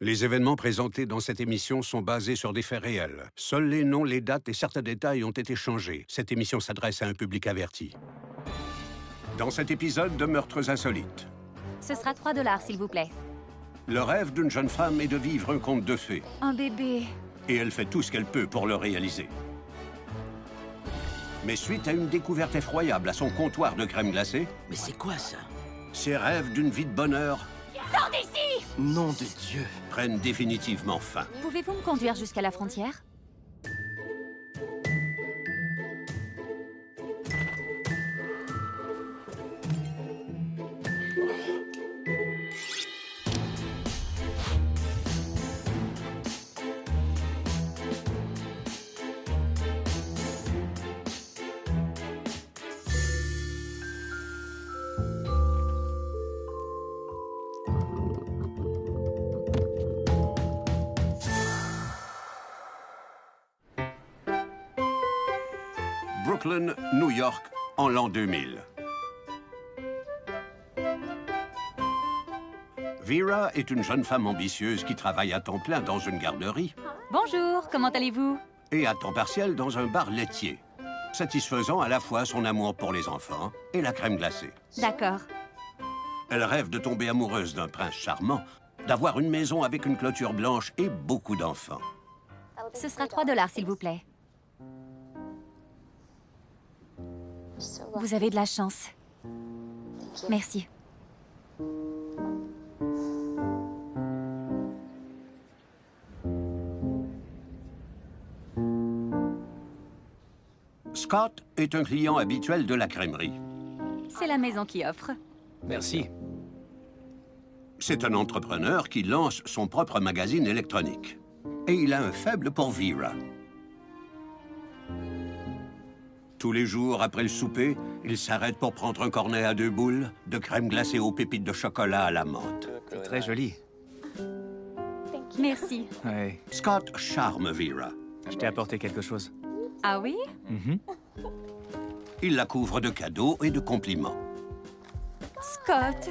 Les événements présentés dans cette émission sont basés sur des faits réels. Seuls les noms, les dates et certains détails ont été changés. Cette émission s'adresse à un public averti. Dans cet épisode de Meurtres insolites, Ce sera 3 $, s'il vous plaît. le rêve d'une jeune femme est de vivre un conte de fées. Un bébé. Et elle fait tout ce qu'elle peut pour le réaliser. Mais suite à une découverte effroyable à son comptoir de crème glacée, Mais c'est quoi ça? ses rêves d'une vie de bonheur Sors d'ici! Nom de Dieu! prennent définitivement fin. Pouvez-vous me conduire jusqu'à la frontière? Brooklyn, New York, en l'an 2000. Vera est une jeune femme ambitieuse qui travaille à temps plein dans une garderie Bonjour, comment allez-vous? et à temps partiel dans un bar laitier, satisfaisant à la fois son amour pour les enfants et la crème glacée. D'accord. Elle rêve de tomber amoureuse d'un prince charmant, d'avoir une maison avec une clôture blanche et beaucoup d'enfants. Ce sera 3 $, s'il vous plaît. Vous avez de la chance. Merci. Scott est un client habituel de la crèmerie. C'est la maison qui offre. Merci. C'est un entrepreneur qui lance son propre magazine électronique. Et il a un faible pour Vera. Tous les jours, après le souper, il s'arrête pour prendre un cornet à 2 boules de crème glacée aux pépites de chocolat à la menthe. C'est très joli. Merci. Ouais, Scott charme Vera. je t'ai apporté quelque chose. Ah oui? Il la couvre de cadeaux et de compliments. Scott!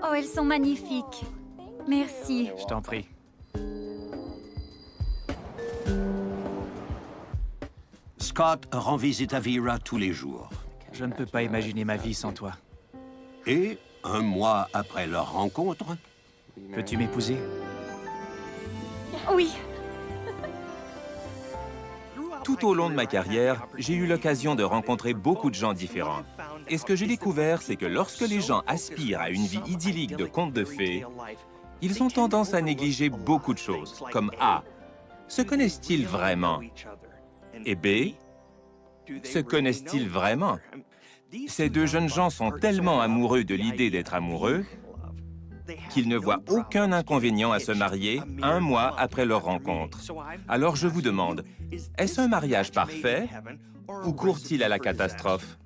Oh, elles sont magnifiques. Merci. Je t'en prie. Scott rend visite à Vera tous les jours. Je ne peux pas imaginer ma vie sans toi. Et, un mois après leur rencontre, Peux-tu m'épouser? Oui. Tout au long de ma carrière, j'ai eu l'occasion de rencontrer beaucoup de gens différents. Et ce que j'ai découvert, c'est que lorsque les gens aspirent à une vie idyllique de conte de fées, ils ont tendance à négliger beaucoup de choses, comme A, se connaissent-ils vraiment? Et B, se connaissent-ils vraiment? Ces deux jeunes gens sont tellement amoureux de l'idée d'être amoureux qu'ils ne voient aucun inconvénient à se marier un mois après leur rencontre. Alors je vous demande, est-ce un mariage parfait ou court-il à la catastrophe?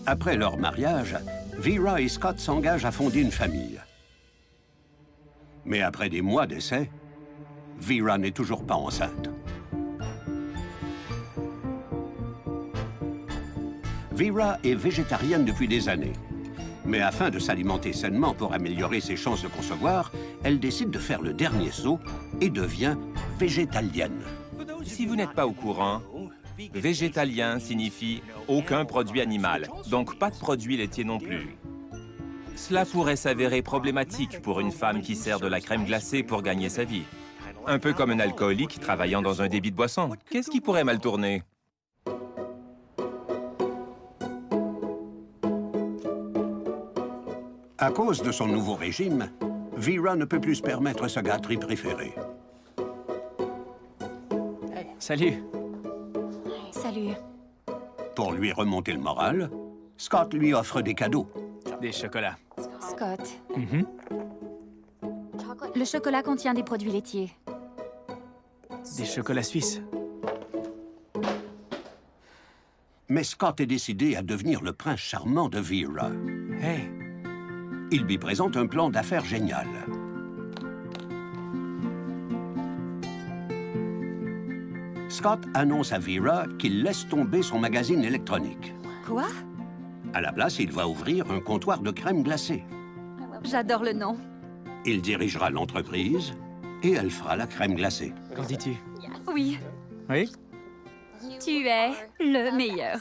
après leur mariage, Vera et Scott s'engagent à fonder une famille. Mais après des mois d'essai, Vera n'est toujours pas enceinte. Vera est végétarienne depuis des années. Mais afin de s'alimenter sainement pour améliorer ses chances de concevoir, elle décide de faire le dernier saut et devient végétalienne. Si vous n'êtes pas au courant, végétalien signifie aucun produit animal, donc pas de produits laitiers non plus. Cela pourrait s'avérer problématique pour une femme qui sert de la crème glacée pour gagner sa vie. Un peu comme un alcoolique travaillant dans un débit de boisson. Qu'est-ce qui pourrait mal tourner? À cause de son nouveau régime, Vera ne peut plus se permettre sa gâterie préférée. Salut! Salut. Pour lui remonter le moral, Scott lui offre des cadeaux. Des chocolats. Scott. Mhm. Le chocolat contient des produits laitiers. Des chocolats suisses. Mais Scott est décidé à devenir le prince charmant de Vera. Hey! Il lui présente un plan d'affaires génial. Scott annonce à Vera qu'il laisse tomber son magazine électronique. Quoi? À la place, il va ouvrir un comptoir de crème glacée. J'adore le nom. Il dirigera l'entreprise et elle fera la crème glacée. Qu'en dis-tu? Oui, Oui? tu es le meilleur.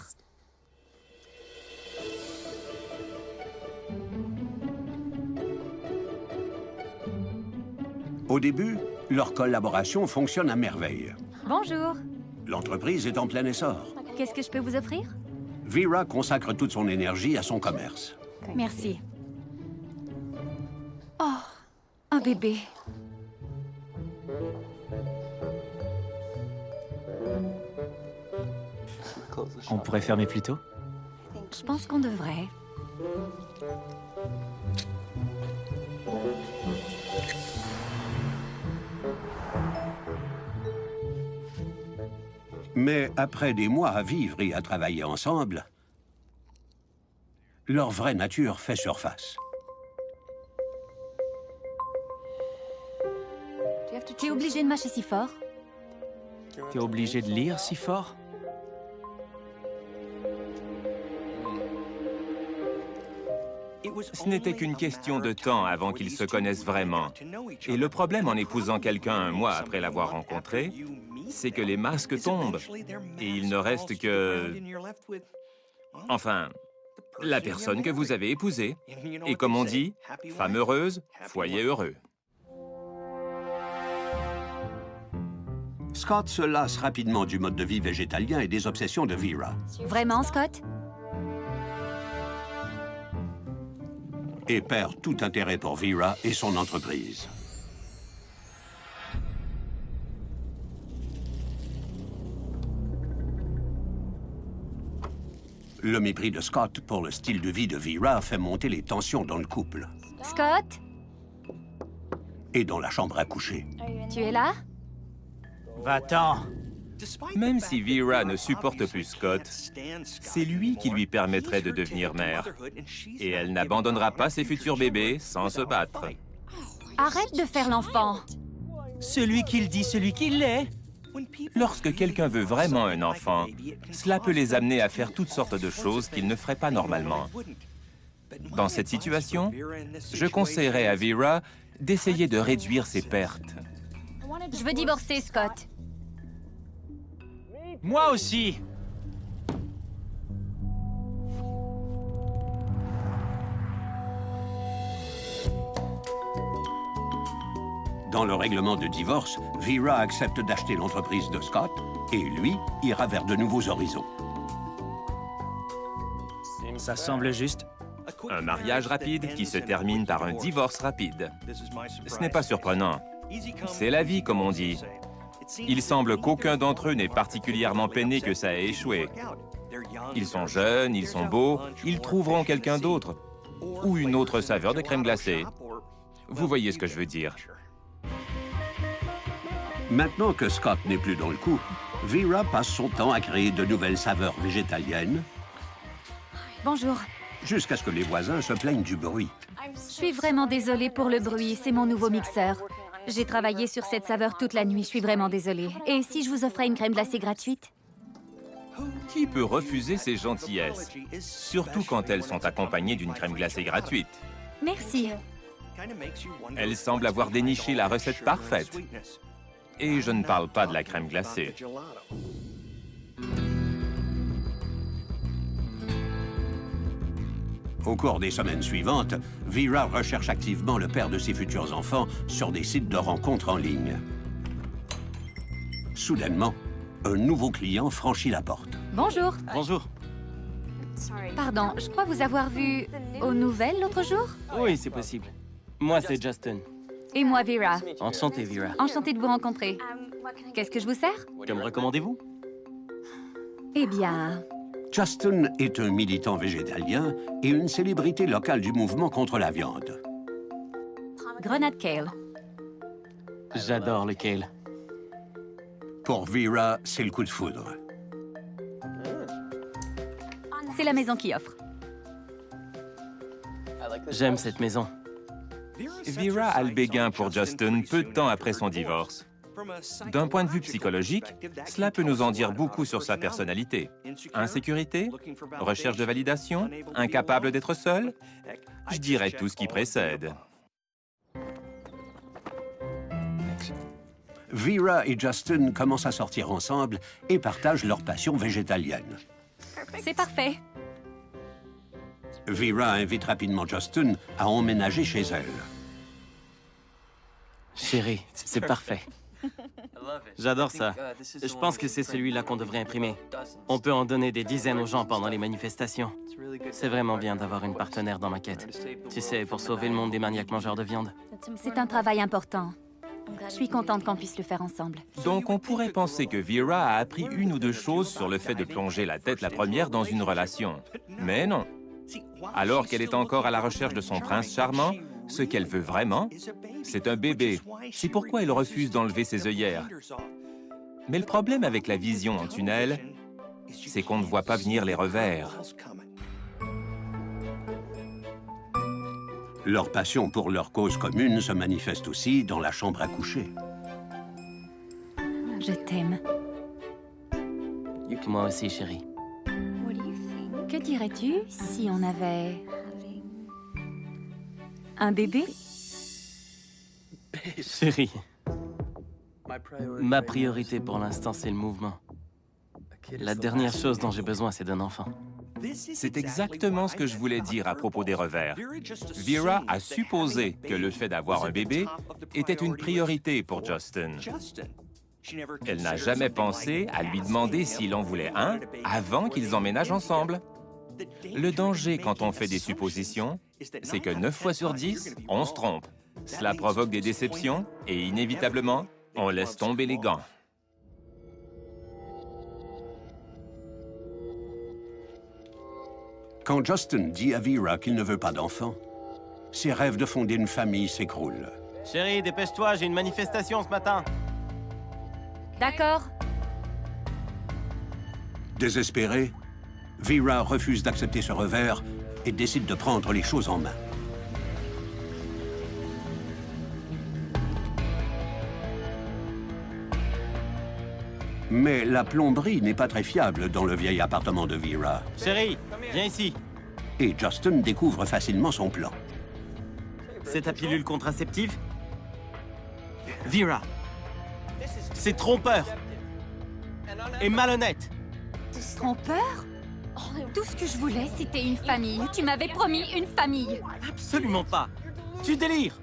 Au début, leur collaboration fonctionne à merveille. Bonjour. L'entreprise est en plein essor. Qu'est-ce que je peux vous offrir? Vera consacre toute son énergie à son commerce. Merci. Oh, un bébé. On pourrait fermer plus tôt? Je pense qu'on devrait. Mais après des mois à vivre et à travailler ensemble, leur vraie nature fait surface. Tu es obligé de mâcher si fort? T'es obligé de lire si fort? Ce n'était qu'une question de temps avant qu'ils se connaissent vraiment. Et le problème en épousant quelqu'un un mois après l'avoir rencontré, c'est que les masques tombent et il ne reste que... Enfin, la personne que vous avez épousée. Et comme on dit, femme heureuse, foyer heureux. Scott se lasse rapidement du mode de vie végétalien et des obsessions de Vera. Vraiment, Scott? Et perd tout intérêt pour Vera et son entreprise. Le mépris de Scott pour le style de vie de Vera fait monter les tensions dans le couple Scott? et dans la chambre à coucher. Tu es là? Va-t'en! Même si Vera ne supporte plus Scott, c'est lui qui lui permettrait de devenir mère. Et elle n'abandonnera pas ses futurs bébés sans se battre. Arrête de faire l'enfant. Celui qui le dit, celui qui l'est! Lorsque quelqu'un veut vraiment un enfant, cela peut les amener à faire toutes sortes de choses qu'ils ne feraient pas normalement. Dans cette situation, je conseillerais à Vera d'essayer de réduire ses pertes. Je veux divorcer, Scott. Moi aussi! Dans le règlement de divorce, Vera accepte d'acheter l'entreprise de Scott et lui ira vers de nouveaux horizons. Ça semble juste. Un mariage rapide qui se termine par un divorce rapide. Ce n'est pas surprenant. C'est la vie, comme on dit. Il semble qu'aucun d'entre eux n'ait particulièrement peiné que ça ait échoué. Ils sont jeunes, ils sont beaux, ils trouveront quelqu'un d'autre. Ou une autre saveur de crème glacée. Vous voyez ce que je veux dire. Maintenant que Scott n'est plus dans le coup, Vera passe son temps à créer de nouvelles saveurs végétaliennes Bonjour. jusqu'à ce que les voisins se plaignent du bruit. Je suis vraiment désolée pour le bruit. C'est mon nouveau mixeur. J'ai travaillé sur cette saveur toute la nuit. Je suis vraiment désolée. Et si je vous offrais une crème glacée gratuite? Qui peut refuser ces gentillesses? Surtout quand elles sont accompagnées d'une crème glacée gratuite. Merci. Elle semble avoir déniché la recette parfaite. Et je ne parle pas de la crème glacée. Au cours des semaines suivantes, Vera recherche activement le père de ses futurs enfants sur des sites de rencontres en ligne. Soudainement, un nouveau client franchit la porte. Bonjour. Bonjour. Pardon, je crois vous avoir vu aux nouvelles l'autre jour? Oui, c'est possible. Moi, c'est Justin. Et moi, Vera. Enchanté, Vera. Enchantée de vous rencontrer. Qu'est-ce que je vous sers? Que me recommandez-vous? Eh bien, Justin est un militant végétalien et une célébrité locale du mouvement contre la viande. grenade kale. J'adore le kale. Pour Vera, c'est le coup de foudre. C'est la maison qui offre. J'aime cette maison. Vera a le béguin pour Justin peu de temps après son divorce. D'un point de vue psychologique, cela peut nous en dire beaucoup sur sa personnalité. Insécurité, recherche de validation, incapable d'être seul. Je dirais tout ce qui précède. Vera et Justin commencent à sortir ensemble et partagent leur passion végétalienne. C'est parfait. Vera invite rapidement Justin à emménager chez elle. Chérie, c'est parfait. J'adore ça. Je pense que c'est celui-là qu'on devrait imprimer. On peut en donner des dizaines aux gens pendant les manifestations. C'est vraiment bien d'avoir une partenaire dans ma quête. Tu sais, pour sauver le monde des maniaques mangeurs de viande. C'est un travail important. Je suis contente qu'on puisse le faire ensemble. Donc on pourrait penser que Vera a appris une ou deux choses sur le fait de plonger la tête la première dans une relation. Mais non. Alors qu'elle est encore à la recherche de son prince charmant, ce qu'elle veut vraiment, c'est un bébé. C'est pourquoi elle refuse d'enlever ses œillères. Mais le problème avec la vision en tunnel, c'est qu'on ne voit pas venir les revers. Leur passion pour leur cause commune se manifeste aussi dans la chambre à coucher. Je t'aime. Moi aussi, chérie. Que dirais-tu si on avait... un bébé? Chérie, ma priorité pour l'instant, c'est le mouvement. La dernière chose dont j'ai besoin, c'est d'un enfant. C'est exactement ce que je voulais dire à propos des revers. Vera a supposé que le fait d'avoir un bébé était une priorité pour Justin. Elle n'a jamais pensé à lui demander s'il en voulait un avant qu'ils emménagent ensemble. Le danger quand on fait des suppositions, c'est que 9 fois sur 10, on se trompe. Cela provoque des déceptions et inévitablement, on laisse tomber les gants. Quand Justin dit à Vera qu'il ne veut pas d'enfant, ses rêves de fonder une famille s'écroulent. Chérie, dépêche-toi, j'ai une manifestation ce matin. D'accord. Désespérée, Vera refuse d'accepter ce revers et décide de prendre les choses en main. Mais la plomberie n'est pas très fiable dans le vieil appartement de Vera. Chérie, viens ici. Et Justin découvre facilement son plan. C'est ta pilule contraceptive? Vera, c'est trompeur et malhonnête. Trompeur? Tout ce que je voulais, c'était une famille. Tu m'avais promis une famille. Absolument pas. Tu délires.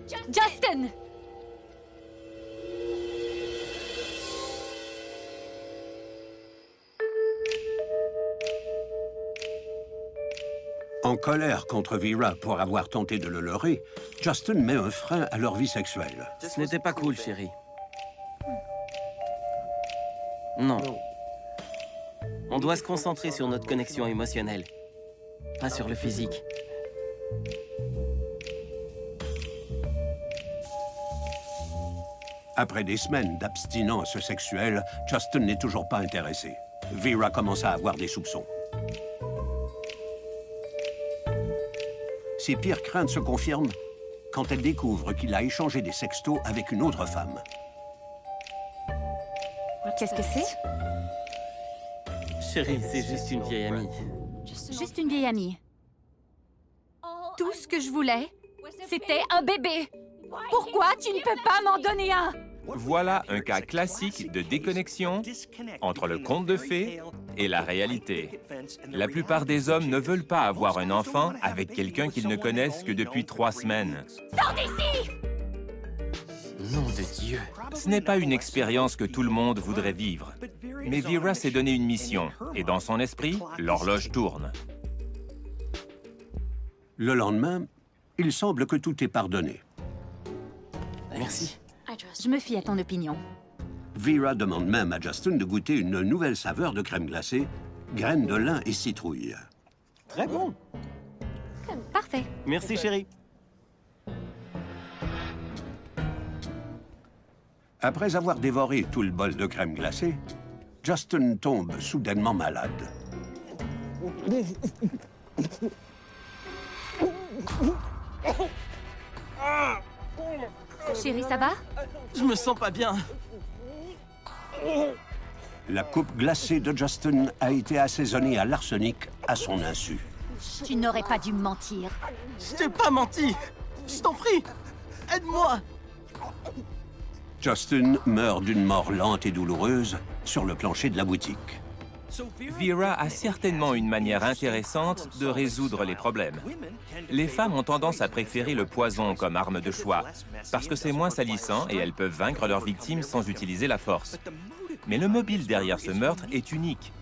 Justin! En colère contre Vera pour avoir tenté de le leurrer, Justin met un frein à leur vie sexuelle. Ce n'était pas cool, chérie. Non. On doit se concentrer sur notre connexion émotionnelle, pas sur le physique. Après des semaines d'abstinence sexuelle, Justin n'est toujours pas intéressé. Vera commence à avoir des soupçons. Ses pires craintes se confirment quand elle découvre qu'il a échangé des sextos avec une autre femme. Qu'est-ce que c'est? Chérie, c'est juste une vieille amie. Juste une vieille amie. Tout ce que je voulais, c'était un bébé. Pourquoi tu ne peux pas m'en donner un? Voilà un cas classique de déconnexion entre le conte de fées et la réalité. La plupart des hommes ne veulent pas avoir un enfant avec quelqu'un qu'ils ne connaissent que depuis 3 semaines. Sors d'ici! Nom de Dieu. Ce n'est pas une expérience que tout le monde voudrait vivre. Mais Vera s'est donné une mission, et dans son esprit, l'horloge tourne. Le lendemain, il semble que tout est pardonné. Merci. Je me fie à ton opinion. Vera demande même à Justin de goûter une nouvelle saveur de crème glacée, graines de lin et citrouille. Très bon. Parfait. Merci, chérie. Après avoir dévoré tout le bol de crème glacée, Justin tombe soudainement malade. Chérie, ça va? Je me sens pas bien. La coupe glacée de Justin a été assaisonnée à l'arsenic à son insu. Tu n'aurais pas dû me mentir. Je t'ai pas menti. Je t'en prie. Aide-moi. Justin meurt d'une mort lente et douloureuse sur le plancher de la boutique. Vera a certainement une manière intéressante de résoudre les problèmes. Les femmes ont tendance à préférer le poison comme arme de choix, parce que c'est moins salissant et elles peuvent vaincre leurs victimes sans utiliser la force. Mais le mobile derrière ce meurtre est unique.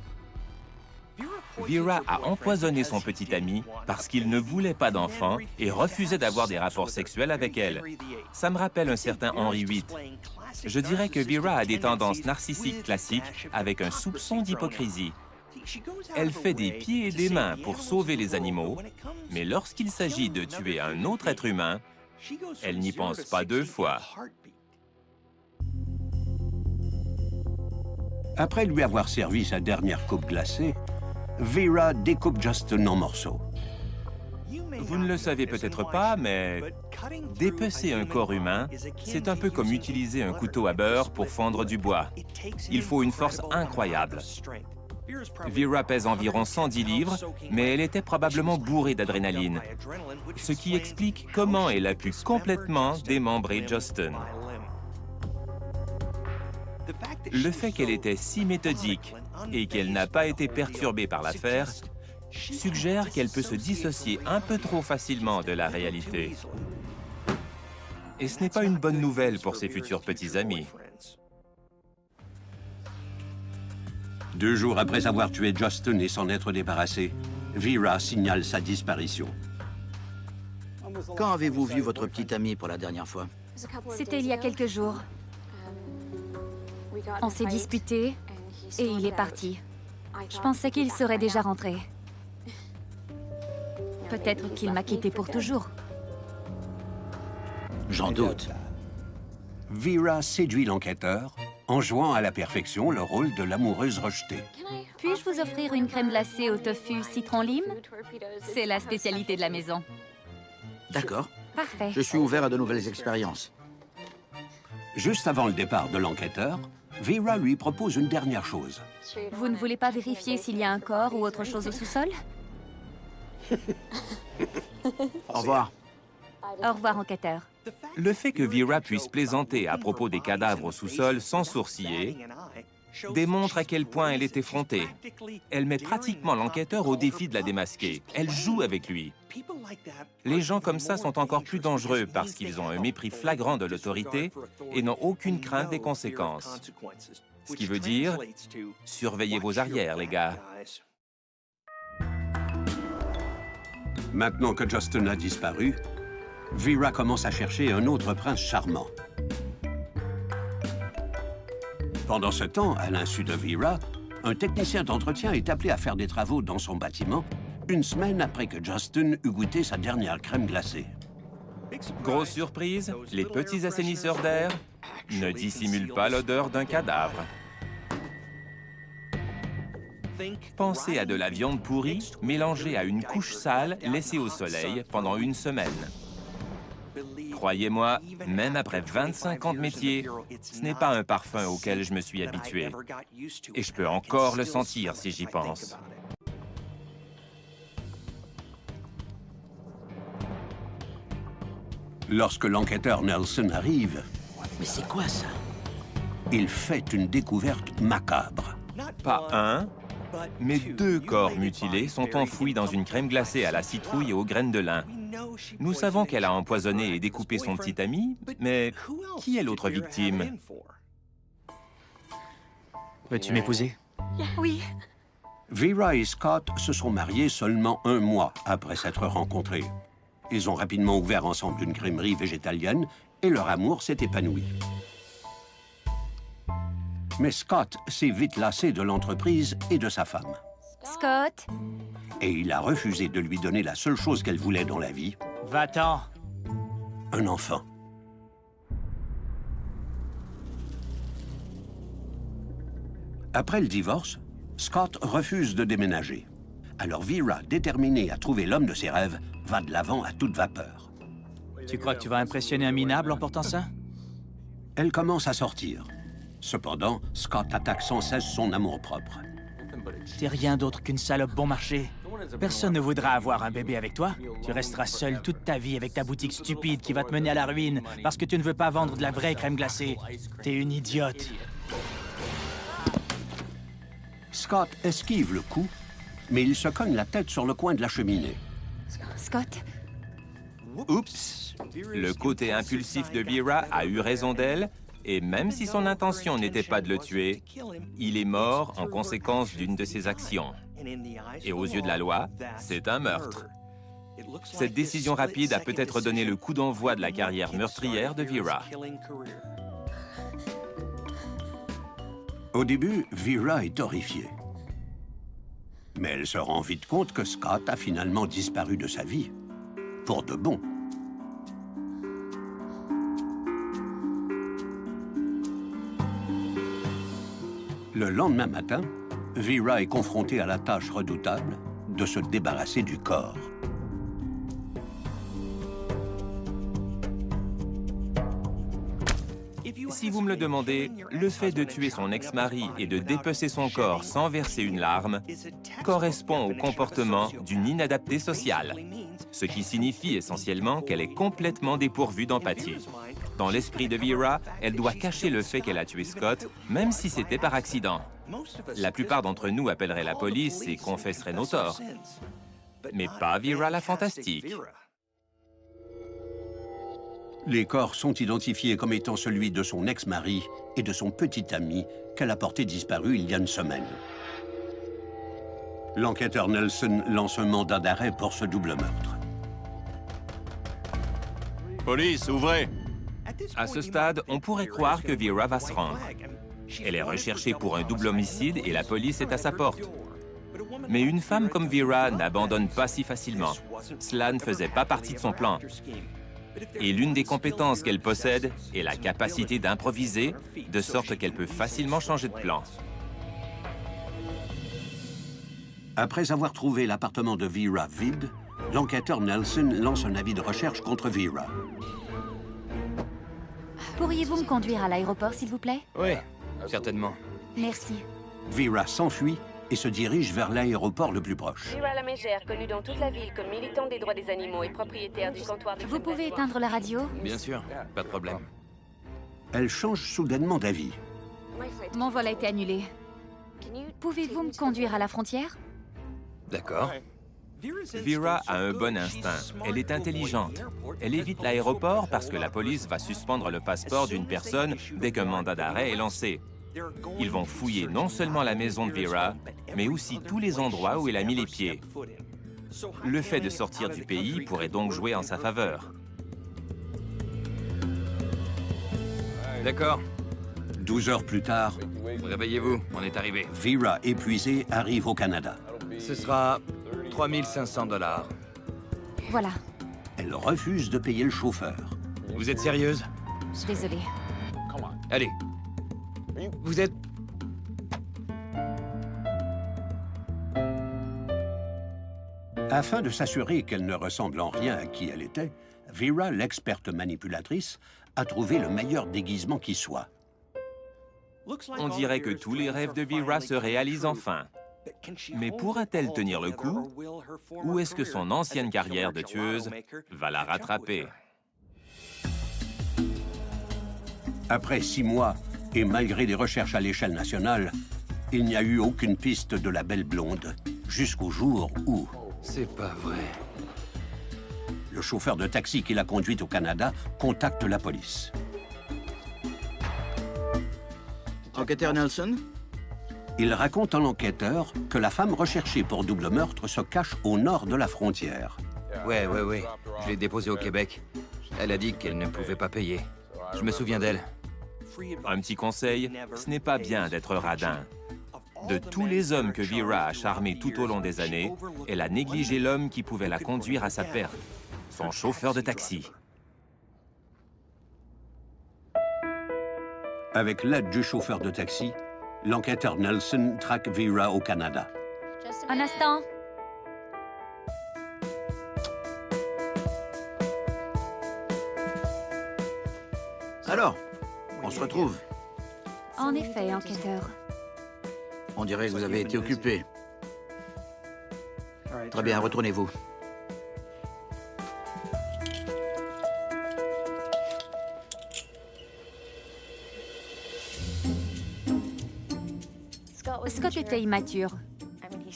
Vera a empoisonné son petit ami parce qu'il ne voulait pas d'enfant et refusait d'avoir des rapports sexuels avec elle. Ça me rappelle un certain Henri VIII. Je dirais que Vera a des tendances narcissiques classiques avec un soupçon d'hypocrisie. Elle fait des pieds et des mains pour sauver les animaux, mais lorsqu'il s'agit de tuer un autre être humain, elle n'y pense pas deux fois. Après lui avoir servi sa dernière coupe glacée, Vera découpe Justin en morceaux. Vous ne le savez peut-être pas, mais dépecer un corps humain, c'est un peu comme utiliser un couteau à beurre pour fendre du bois. Il faut une force incroyable. Vera pèse environ 110 livres, mais elle était probablement bourrée d'adrénaline, ce qui explique comment elle a pu complètement démembrer Justin. Le fait qu'elle était si méthodique et qu'elle n'a pas été perturbée par l'affaire suggère qu'elle peut se dissocier un peu trop facilement de la réalité. Et ce n'est pas une bonne nouvelle pour ses futurs petits amis. 2 jours après avoir tué Justin et s'en être débarrassé, Vera signale sa disparition. Quand avez-vous vu votre petit ami pour la dernière fois? C'était il y a quelques jours. On s'est disputé et il est parti. Je pensais qu'il serait déjà rentré. Peut-être qu'il m'a quitté pour toujours. J'en doute. Vera séduit l'enquêteur en jouant à la perfection le rôle de l'amoureuse rejetée. Puis-je vous offrir une crème glacée au tofu citron-lime? C'est la spécialité de la maison. D'accord. Parfait. Je suis ouvert à de nouvelles expériences. Juste avant le départ de l'enquêteur, Vera lui propose une dernière chose. Vous ne voulez pas vérifier s'il y a un corps ou autre chose au sous-sol? Au revoir. Au revoir, enquêteur. Le fait que Vera puisse plaisanter à propos des cadavres au sous-sol sans sourciller démontre à quel point elle est effrontée. Elle met pratiquement l'enquêteur au défi de la démasquer. Elle joue avec lui. Les gens comme ça sont encore plus dangereux parce qu'ils ont un mépris flagrant de l'autorité et n'ont aucune crainte des conséquences. Ce qui veut dire, surveillez vos arrières, les gars. Maintenant que Justin a disparu, Vera commence à chercher un autre prince charmant. Pendant ce temps, à l'insu de Vera, un technicien d'entretien est appelé à faire des travaux dans son bâtiment, une semaine après que Justin eut goûté sa dernière crème glacée. Grosse surprise, les petits assainisseurs d'air ne dissimulent pas l'odeur d'un cadavre. Pensez à de la viande pourrie mélangée à une couche sale laissée au soleil pendant une semaine. Croyez-moi, même après 25 ans de métier, ce n'est pas un parfum auquel je me suis habitué. Et je peux encore le sentir si j'y pense. Lorsque l'enquêteur Nelson arrive, Mais c'est quoi ça? il fait une découverte macabre. Pas un, mais 2 corps mutilés sont enfouis dans une crème glacée à la citrouille et aux graines de lin. Nous savons qu'elle a empoisonné et découpé son petit ami, mais qui est l'autre victime? Veux-tu m'épouser? Oui. Vera et Scott se sont mariés seulement 1 mois après s'être rencontrés. Ils ont rapidement ouvert ensemble une crèmerie végétalienne et leur amour s'est épanoui. Mais Scott s'est vite lassé de l'entreprise et de sa femme. Scott? Et il a refusé de lui donner la seule chose qu'elle voulait dans la vie, Va-t'en! un enfant. Après le divorce, Scott refuse de déménager. Alors Vera, déterminée à trouver l'homme de ses rêves, va de l'avant à toute vapeur. Tu crois que tu vas impressionner un minable en portant ça? Elle commence à sortir. Cependant, Scott attaque sans cesse son amour-propre. T'es rien d'autre qu'une salope bon marché. Personne ne voudra avoir un bébé avec toi. Tu resteras seul toute ta vie avec ta boutique stupide qui va te mener à la ruine parce que tu ne veux pas vendre de la vraie crème glacée. T'es une idiote. Scott esquive le coup, mais il se cogne la tête sur le coin de la cheminée. Scott? Oups! Le côté impulsif de Vera a eu raison d'elle, et même si son intention n'était pas de le tuer, il est mort en conséquence d'une de ses actions. Et aux yeux de la loi, c'est un meurtre. Cette décision rapide a peut-être donné le coup d'envoi de la carrière meurtrière de Vera. Au début, Vera est horrifiée. Mais elle se rend vite compte que Scott a finalement disparu de sa vie. Pour de bon. Le lendemain matin, Vera est confrontée à la tâche redoutable de se débarrasser du corps. Si vous me le demandez, le fait de tuer son ex-mari et de dépecer son corps sans verser une larme correspond au comportement d'une inadaptée sociale, ce qui signifie essentiellement qu'elle est complètement dépourvue d'empathie. Dans l'esprit de Vera, elle doit cacher le fait qu'elle a tué Scott, même si c'était par accident. La plupart d'entre nous appelleraient la police et confesseraient nos torts. Mais pas Vera la fantastique. Les corps sont identifiés comme étant celui de son ex-mari et de son petit ami qu'elle a porté disparu il y a une semaine. L'enquêteur Nelson lance un mandat d'arrêt pour ce double meurtre. Police, ouvrez! À ce stade, on pourrait croire que Vera va se rendre. Elle est recherchée pour un double homicide et la police est à sa porte. Mais une femme comme Vera n'abandonne pas si facilement. Cela ne faisait pas partie de son plan. Et l'une des compétences qu'elle possède est la capacité d'improviser, de sorte qu'elle peut facilement changer de plan. Après avoir trouvé l'appartement de Vera vide, l'enquêteur Nelson lance un avis de recherche contre Vera. Pourriez-vous me conduire à l'aéroport, s'il vous plaît? Oui, certainement. Merci. Vera s'enfuit et se dirige vers l'aéroport le plus proche. Vera la Mégère, connue dans toute la ville comme militante des droits des animaux et propriétaire du comptoir de... Vous pouvez éteindre la radio? Bien sûr, pas de problème. Elle change soudainement d'avis. Mon vol a été annulé. Pouvez-vous me conduire à la frontière? D'accord. Vera a un bon instinct. Elle est intelligente. Elle évite l'aéroport parce que la police va suspendre le passeport d'une personne dès qu'un mandat d'arrêt est lancé. Ils vont fouiller non seulement la maison de Vera, mais aussi tous les endroits où elle a mis les pieds. Le fait de sortir du pays pourrait donc jouer en sa faveur. D'accord. 12 heures plus tard, Réveillez-vous, on est arrivé. Vera, épuisée, arrive au Canada. Ce sera 3500 $. Voilà. Elle refuse de payer le chauffeur. Vous êtes sérieuse? Désolée. Allez. Vous êtes... Afin de s'assurer qu'elle ne ressemble en rien à qui elle était, Vera, l'experte manipulatrice, a trouvé le meilleur déguisement qui soit. On dirait que tous les rêves de Vera se réalisent enfin. Mais pourra-t-elle tenir le coup? Ou est-ce que son ancienne carrière de tueuse va la rattraper? Après 6 mois, et malgré des recherches à l'échelle nationale, il n'y a eu aucune piste de la belle blonde, jusqu'au jour où... C'est pas vrai. Le chauffeur de taxi qui l'a conduite au Canada contacte la police. Enquêteur Nelson? Il raconte à l'enquêteur que la femme recherchée pour double meurtre se cache au nord de la frontière. Ouais. Je l'ai déposée au Québec. Elle a dit qu'elle ne pouvait pas payer. Je me souviens d'elle. Un petit conseil, ce n'est pas bien d'être radin. De tous les hommes que Vera a charmés tout au long des années, elle a négligé l'homme qui pouvait la conduire à sa perte, son chauffeur de taxi. Avec l'aide du chauffeur de taxi, l'enquêteur Nelson traque Vera au Canada. Un instant. Alors, on se retrouve. En effet, enquêteur. On dirait que vous avez été occupé. Très bien, retournez-vous. Scott était immature.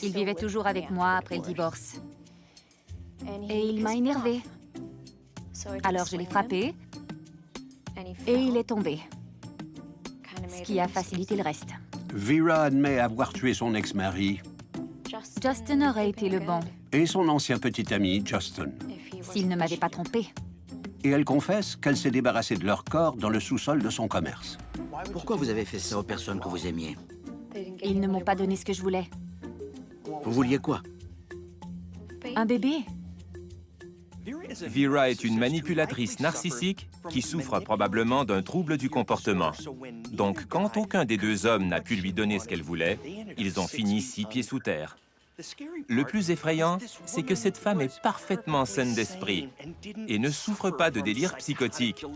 Il vivait toujours avec moi après le divorce. Et il m'a énervée. Alors je l'ai frappé et il est tombé. Ce qui a facilité le reste. Vera admet avoir tué son ex-mari Justin aurait été le bon, et son ancien petit ami, Justin. s'il ne m'avait pas trompé. Et elle confesse qu'elle s'est débarrassée de leur corps dans le sous-sol de son commerce. Pourquoi vous avez fait ça aux personnes que vous aimiez? Ils ne m'ont pas donné ce que je voulais. Vous vouliez quoi? Un bébé? Vera est une manipulatrice narcissique qui souffre probablement d'un trouble du comportement. Donc, quand aucun des deux hommes n'a pu lui donner ce qu'elle voulait, ils ont fini 6 pieds sous terre. Le plus effrayant, c'est que cette femme est parfaitement saine d'esprit et ne souffre pas de délire psychotique,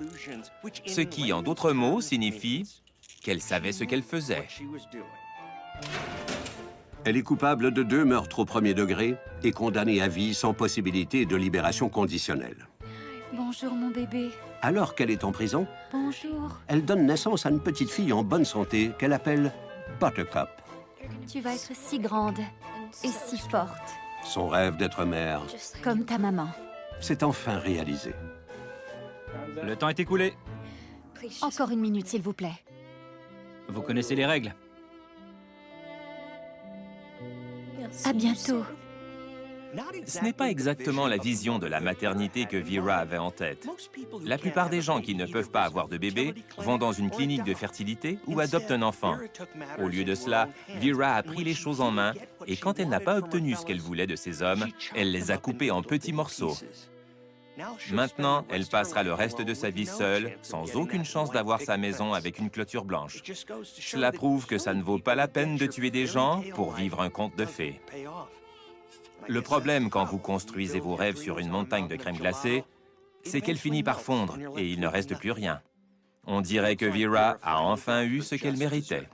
ce qui, en d'autres mots, signifie qu'elle savait ce qu'elle faisait. Elle est coupable de 2 meurtres au premier degré et condamnée à vie sans possibilité de libération conditionnelle. Bonjour mon bébé. Alors qu'elle est en prison, Bonjour. elle donne naissance à une petite fille en bonne santé qu'elle appelle Buttercup. Tu vas être si grande et si forte, Son rêve d'être mère comme ta maman. s'est enfin réalisé. Le temps est écoulé. Encore une minute, s'il vous plaît. Vous connaissez les règles. À bientôt. Ce n'est pas exactement la vision de la maternité que Vera avait en tête. La plupart des gens qui ne peuvent pas avoir de bébé vont dans une clinique de fertilité ou adoptent un enfant. Au lieu de cela, Vera a pris les choses en main et quand elle n'a pas obtenu ce qu'elle voulait de ces hommes, elle les a coupés en petits morceaux. Maintenant, elle passera le reste de sa vie seule, sans aucune chance d'avoir sa maison avec une clôture blanche. Cela prouve que ça ne vaut pas la peine de tuer des gens pour vivre un conte de fées. Le problème quand vous construisez vos rêves sur une montagne de crème glacée, c'est qu'elle finit par fondre et il ne reste plus rien. On dirait que Vera a enfin eu ce qu'elle méritait.